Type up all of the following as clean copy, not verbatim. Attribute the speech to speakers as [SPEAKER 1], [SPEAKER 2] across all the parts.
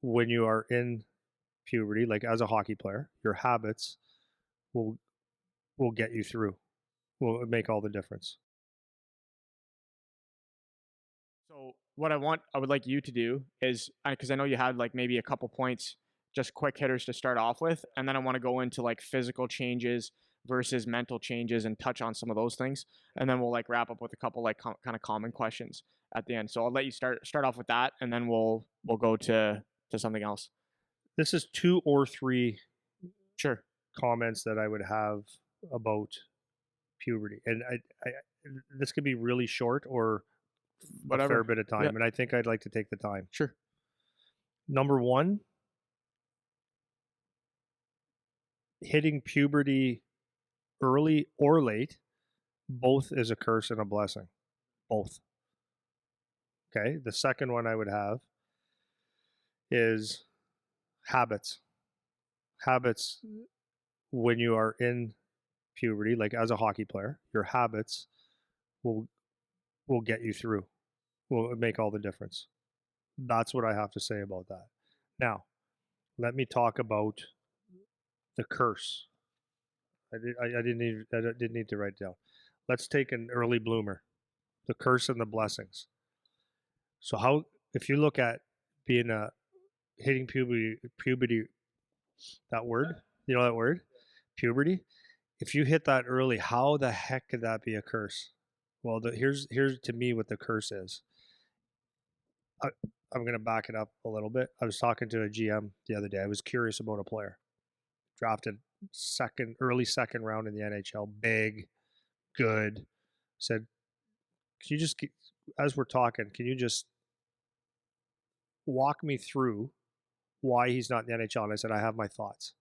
[SPEAKER 1] when you are in puberty, like as a hockey player, your habits will will get you through. Will make all the difference.
[SPEAKER 2] So what I would like you to do is, because I know you had like maybe a couple points, just quick hitters to start off with, and then I want to go into like physical changes versus mental changes and touch on some of those things, and then we'll like wrap up with a couple like kind of common questions at the end. So I'll let you start off with that, and then we'll go to something else.
[SPEAKER 1] This is two or three
[SPEAKER 2] Sure.
[SPEAKER 1] comments that I would have about puberty, and this could be really short or a fair
[SPEAKER 2] Whatever.
[SPEAKER 1] bit of
[SPEAKER 2] Yeah.
[SPEAKER 1] time, and I think I'd like to take the time.
[SPEAKER 2] Sure.
[SPEAKER 1] Number one, hitting puberty early or late, both is a curse and a blessing. Both. Okay. The second one I would have is habits. Habits when you are in puberty, like as a hockey player, your habits will will get you through. Will make all the difference. That's what I have to say about that. Now, let me talk about the curse. I didn't need to write it down. Let's take an early bloomer, the curse and the blessings. So how if you look at being a hitting puberty, that word, you know that word, puberty. If you hit that early, how the heck could that be a curse? Well, here's to me what the curse is. I, I'm going to back it up a little bit. I was talking to a GM the other day. I was curious about a player drafted early second round in the NHL, big, good. Said, can you just, as we're talking, can you just walk me through why he's not in the NHL? And I said, I have my thoughts.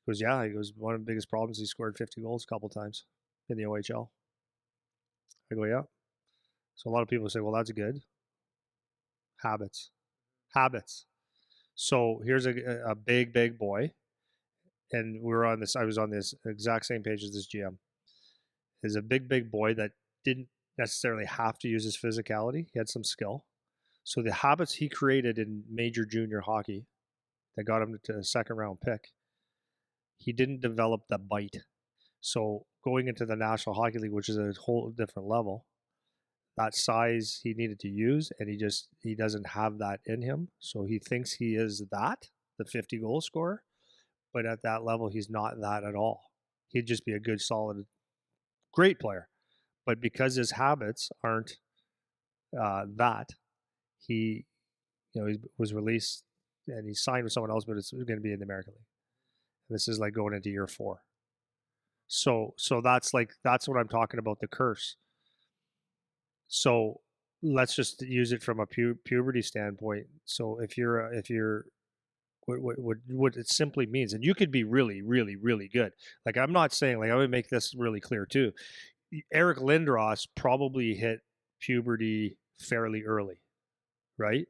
[SPEAKER 1] He goes, yeah. He goes, one of the biggest problems, he scored 50 goals a couple times in the OHL. I go, yeah. So a lot of people say, well, that's good. Habits. Habits. So here's a big, big boy. And I was on this exact same page as this GM. Is a big, big boy that didn't necessarily have to use his physicality. He had some skill. So the habits he created in major junior hockey that got him to a second round pick, he didn't develop the bite. So going into the National Hockey League, which is a whole different level, that size he needed to use, and he doesn't have that in him. So he thinks he is the 50 goal scorer, but at that level he's not that at all. He'd just be a good, solid, great player. But because his habits aren't that, he he was released and he signed with someone else, but it's going to be in the American League. And this is like going into year 4. So that's what I'm talking about, the curse. So let's just use it from a puberty standpoint. So if you're what it simply means, and you could be really, really, really good. Like I'm not saying, like I would make this really clear too. Eric Lindros probably hit puberty fairly early, right?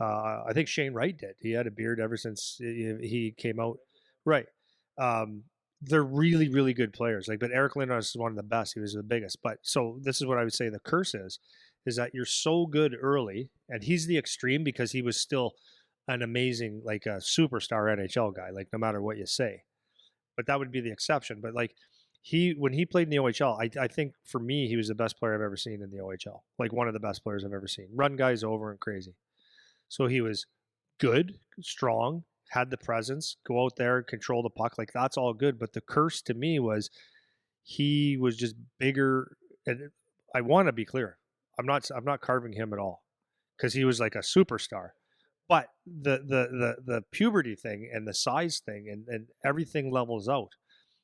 [SPEAKER 1] I think Shane Wright did. He had a beard ever since he came out, right? They're really, really good players. Like, but Eric Lindros is one of the best. He was the biggest. But so this is what I would say the curse is that you're so good early, and he's the extreme because he was still an amazing, like a superstar NHL guy. Like no matter what you say, but that would be the exception. But like when he played in the OHL, I think for me he was the best player I've ever seen in the OHL. Like one of the best players I've ever seen. Run guys over and crazy. So he was good, strong, had the presence, go out there and control the puck. Like that's all good. But the curse to me was he was just bigger. And I want to be clear. I'm not carving him at all because he was like a superstar. But the puberty thing and the size thing and everything levels out.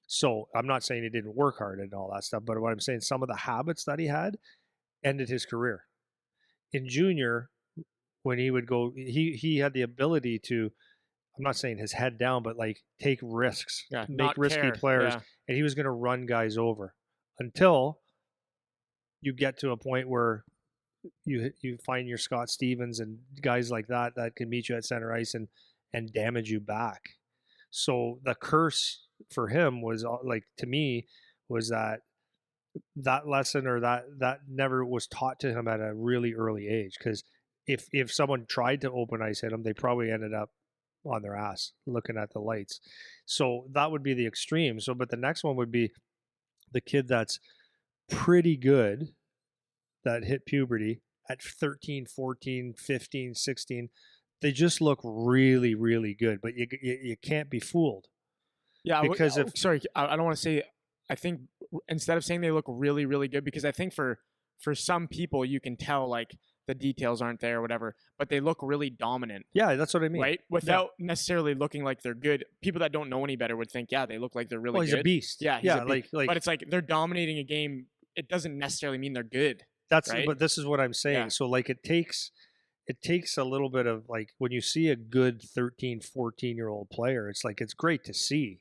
[SPEAKER 1] So I'm not saying he didn't work hard and all that stuff, but what I'm saying, some of the habits that he had ended his career. In junior, when he would go, he had the ability to, I'm not saying his head down, but like take risks, make risky players, and he was going to run guys over until you get to a point where you find your Scott Stevens and guys like that can meet you at center ice and damage you back. So the curse for him was like, to me, was that lesson or that never was taught to him at a really early age, because if someone tried to open ice hit them, they probably ended up on their ass looking at the lights. So that would be the extreme. So, but the next one would be the kid that's pretty good that hit puberty at 13, 14, 15, 16. They just look really, really good, but you can't be fooled
[SPEAKER 2] Yeah,
[SPEAKER 1] because
[SPEAKER 2] oh,
[SPEAKER 1] if
[SPEAKER 2] sorry, I don't want to say. I think instead of saying they look really, really good, because I think for some people you can tell like the details aren't there or whatever, but they look really dominant,
[SPEAKER 1] yeah, that's what I mean.
[SPEAKER 2] right?
[SPEAKER 1] Yeah.
[SPEAKER 2] Without necessarily looking like they're good. People that don't know any better would think, yeah, they look like they're really
[SPEAKER 1] Well, he's a
[SPEAKER 2] good.
[SPEAKER 1] beast.
[SPEAKER 2] Yeah, he's a
[SPEAKER 1] Yeah,
[SPEAKER 2] beat.
[SPEAKER 1] like
[SPEAKER 2] But it's like they're dominating a game. It doesn't necessarily mean they're good,
[SPEAKER 1] that's
[SPEAKER 2] right?
[SPEAKER 1] but this is what I'm
[SPEAKER 2] Yeah.
[SPEAKER 1] saying. So like it takes a little bit of like when you see a good 13, 14-year-old player, it's like it's great to see.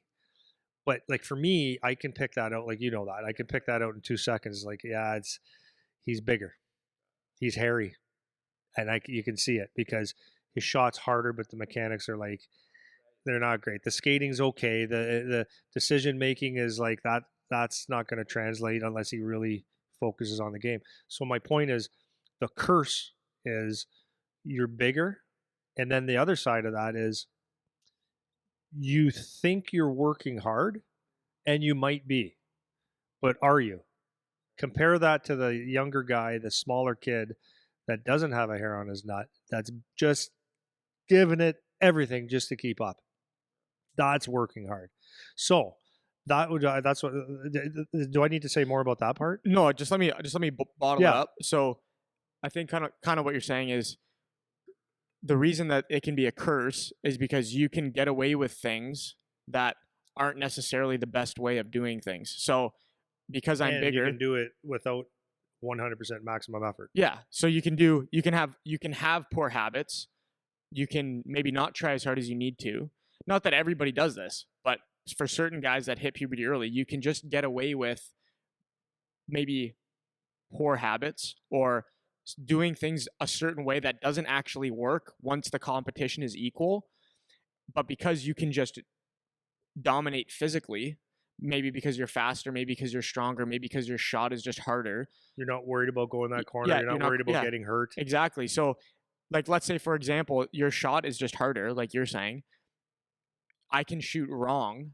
[SPEAKER 1] But like for me, I can pick that out. Like you know that I can pick that out in 2 seconds. Like yeah, it's he's bigger, he's hairy, and you can see it because his shot's harder, but the mechanics are like they're not great. The skating's okay. The decision making is like that. That's not going to translate unless he really focuses on the game. So my point is, the curse is you're bigger, and then the other side of that is you think you're working hard, and you might be, but are you? Compare that to the younger guy, the smaller kid that doesn't have a hair on his nut, that's just giving it everything just to keep up. That's working hard. So that's what do I need to say more about that part?
[SPEAKER 2] No, just let me bottle it
[SPEAKER 1] Yeah.
[SPEAKER 2] up. So I think kind of what you're saying is the reason that it can be a curse is because you can get away with things that aren't necessarily the best way of doing things. So because I'm
[SPEAKER 1] And you
[SPEAKER 2] bigger,
[SPEAKER 1] can do it without 100% maximum effort.
[SPEAKER 2] yeah. So you can have poor habits. You can maybe not try as hard as you need to. Not that everybody does this, but for certain guys that hit puberty early, you can just get away with maybe poor habits or doing things a certain way that doesn't actually work once the competition is equal. But because you can just dominate physically, maybe because you're faster, maybe because you're stronger, maybe because your shot is just harder.
[SPEAKER 1] You're not worried about going that corner.
[SPEAKER 2] Yeah,
[SPEAKER 1] You're
[SPEAKER 2] you're
[SPEAKER 1] not
[SPEAKER 2] not.
[SPEAKER 1] worried about
[SPEAKER 2] Yeah,
[SPEAKER 1] getting hurt.
[SPEAKER 2] exactly. So, like, let's say for example, your shot is just harder, like you're saying. I can shoot wrong,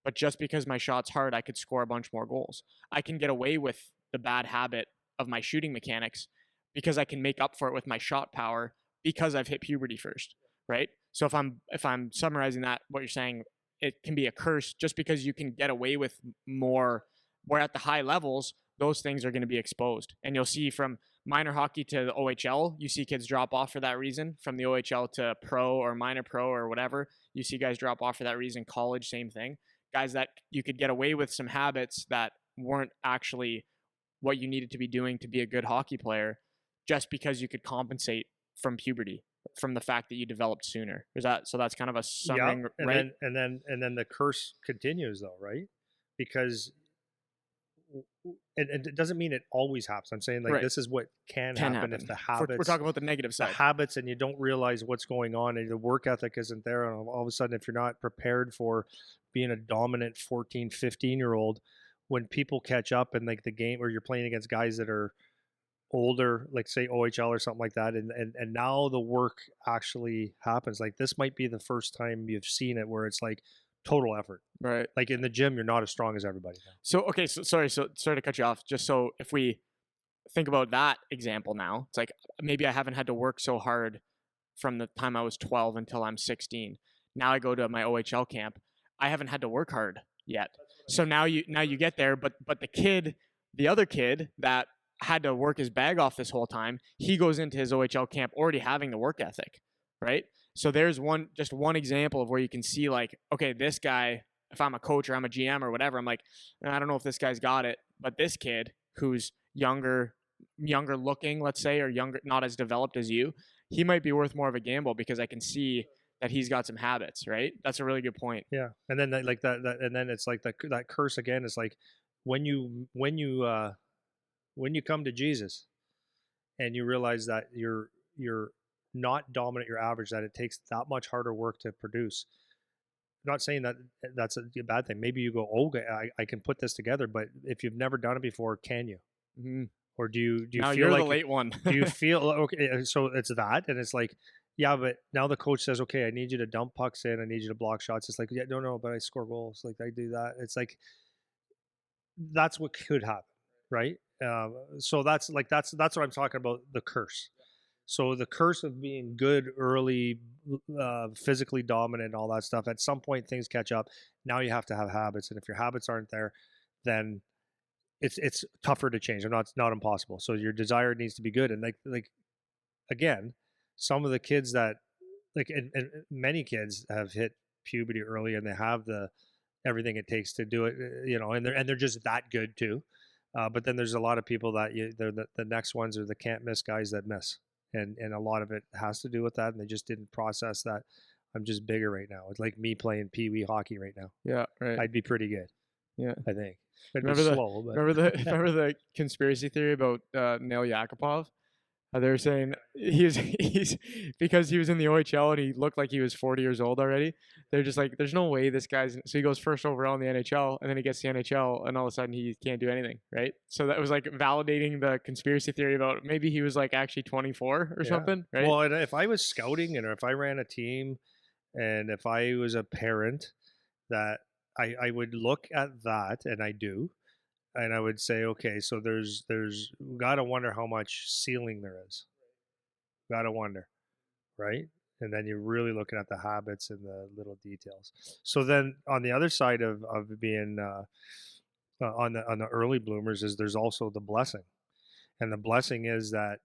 [SPEAKER 2] but just because my shot's hard, I could score a bunch more goals. I can get away with the bad habit of my shooting mechanics because I can make up for it with my shot power because I've hit puberty first, right? So if I'm summarizing that, what you're saying, it can be a curse just because you can get away with more. Where at the high levels, those things are going to be exposed, and you'll see from minor hockey to the OHL, you see kids drop off for that reason. From the OHL to pro or minor pro or whatever, you see guys drop off for that reason. College, same thing. Guys that you could get away with some habits that weren't actually what you needed to be doing to be a good hockey player just because you could compensate from puberty, from the fact that you developed sooner. Is that so? That's kind of a
[SPEAKER 1] Yeah,
[SPEAKER 2] summary,
[SPEAKER 1] and
[SPEAKER 2] right?
[SPEAKER 1] then the curse continues though, right? Because and it doesn't mean it always happens. I'm saying like
[SPEAKER 2] Right.
[SPEAKER 1] this is what can
[SPEAKER 2] Can
[SPEAKER 1] happen if
[SPEAKER 2] happen.
[SPEAKER 1] the
[SPEAKER 2] We're
[SPEAKER 1] habits
[SPEAKER 2] talking about the negative
[SPEAKER 1] the
[SPEAKER 2] side.
[SPEAKER 1] habits and you don't realize what's going on and the work ethic isn't there and all of a sudden if you're not prepared for being a dominant 14, 15-year old when people catch up in like the game or you're playing against guys that are older, like say OHL or something like that, and now the work actually happens. Like this might be the first time you've seen it where it's like total effort.
[SPEAKER 2] Right.
[SPEAKER 1] Like in the gym, you're not as strong as everybody now.
[SPEAKER 2] So okay, so sorry to cut you off. Just so if we think about that example now, it's like maybe I haven't had to work so hard from the time I was 12 until I'm 16. Now I go to my OHL camp. I haven't had to work hard yet. So now you get there, but the other kid that had to work his bag off this whole time, he goes into his OHL camp already having the work ethic, right? So there's one example of where you can see like, okay, this guy, if I'm a coach or I'm a GM or whatever, I'm like, I don't know if this guy's got it, but this kid who's younger looking, let's say, or younger, not as developed as you, he might be worth more of a gamble because I can see that he's got some habits, right? That's a really good point.
[SPEAKER 1] Yeah, and then like and then it's like that curse again is like when you come to Jesus and you realize that you're not dominant, you're average, that it takes that much harder work to produce. I'm not saying that that's a bad thing. Maybe you go, okay, I can put this together, but if you've never done it before, can you?
[SPEAKER 2] Mm-hmm.
[SPEAKER 1] Or do you
[SPEAKER 2] Now
[SPEAKER 1] feel
[SPEAKER 2] you're the
[SPEAKER 1] like
[SPEAKER 2] late one.
[SPEAKER 1] do you feel okay? So it's that, and it's like, yeah, but now the coach says, okay, I need you to dump pucks in, I need you to block shots. It's like, yeah, no, no, but I score goals, like I do that. It's like that's what could happen, right? So that's what I'm talking about. The curse. So the curse of being good early, physically dominant, all that stuff. At some point, things catch up. Now you have to have habits, and if your habits aren't there, then it's tougher to change. It's not impossible. So your desire needs to be good, and like again, some of the kids that and many kids have hit puberty early, and they have the everything it takes to do it, and they're just that good too. But then there's a lot of people that they're the next ones are the can't miss guys that miss, and a lot of it has to do with that, and they just didn't process that. I'm just bigger right now. It's like me playing pee wee hockey right now.
[SPEAKER 2] Yeah, right.
[SPEAKER 1] I'd be pretty good,
[SPEAKER 2] Yeah.
[SPEAKER 1] I think. It'd be
[SPEAKER 2] Remember the
[SPEAKER 1] slow, but
[SPEAKER 2] remember the remember the conspiracy theory about Nail Yakupov? How they were saying he's because he was in the OHL and he looked like he was 40 years old already. They're just like, there's no way this guy's. So he goes first overall in the NHL, and then he gets the NHL, and all of a sudden he can't do anything, right? So that was like validating the conspiracy theory about maybe he was like actually 24 or
[SPEAKER 1] yeah.
[SPEAKER 2] something, right?
[SPEAKER 1] Well, and if I was scouting and if I ran a team and if I was a parent, that I would look at that, and I do, and I would say, okay, so there's gotta wonder how much ceiling there is. Gotta wonder, right? And then you're really looking at the habits and the little details. So then on the other side of being on the early bloomers is there's also the blessing, and the blessing is that